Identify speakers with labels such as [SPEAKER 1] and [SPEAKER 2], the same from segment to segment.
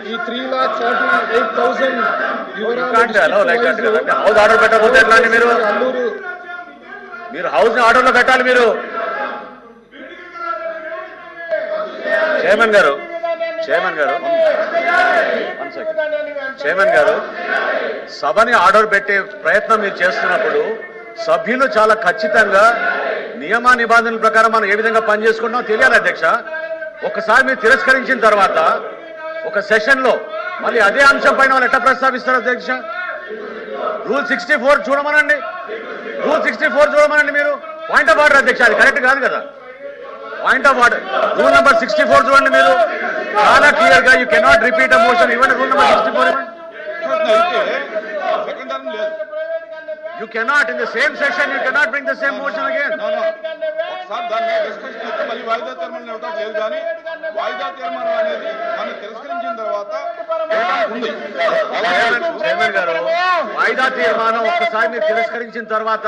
[SPEAKER 1] ఈ 3,48,000
[SPEAKER 2] house order పెట్టకపోతే ఎట్లా అండి మీరు? మీరు హౌస్ ని ఆర్డర్లో పెట్టాలి. మీరు చైర్మన్ గారు సభని ఆర్డర్ పెట్టే ప్రయత్నం మీరు చేస్తున్నప్పుడు సభ్యులు చాలా ఖచ్చితంగా నియమ నిబంధనల ప్రకారం మనం ఏ విధంగా పనిచేసుకుంటామో తెలియాలి అధ్యక్ష. ఒకసారి మీరు తిరస్కరించిన తర్వాత ఒక సెషన్ లో మళ్ళీ అదే అంశం పైన వాళ్ళు ఎట్లా ప్రస్తావిస్తారు అధ్యక్ష? రూల్ 64 చూడమనండి. రూల్ 64 చూడమనండి. మీరు పాయింట్ ఆఫ్ ఆర్డర్ అధ్యక్ష, అది కరెక్ట్ కాదు కదా. Point of order rule number 64 చూడండి. మీరు చాలా క్లియర్ గా you cannot repeat a motion. ఇవ్వండి రూల్ నెంబర్ 64 ఇవ్వండి. You cannot in the same session you cannot bring the same motion again.
[SPEAKER 1] No. ఒకసారి దాన్ని డిస్కషన్ చేస్తే మళ్ళీ వాయిదా తీర్మానం ఇవ్వడం లేదు. కానీ వాయిదా తీర్మానం అనేది మనం తిరస్కరించిన తర్వాత ఉంది.
[SPEAKER 2] చైర్మన్ గారు, వాయిదా తీర్మానం ఒక్కసారి మీరు తిరస్కరించిన తర్వాత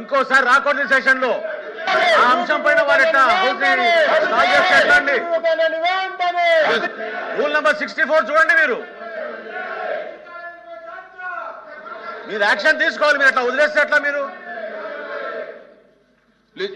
[SPEAKER 2] ఇంకోసారి రాకూడదు సెషన్ లో ఆ అంశం పైన వారు ఎట్లా అండి? రూల్ నెంబర్ 64 చూడండి. మీరు యాక్షన్ తీసుకోవాలి. మీరు ఎట్లా వదిలేస్తే ఎట్లా? మీరు
[SPEAKER 1] ప్లీజ్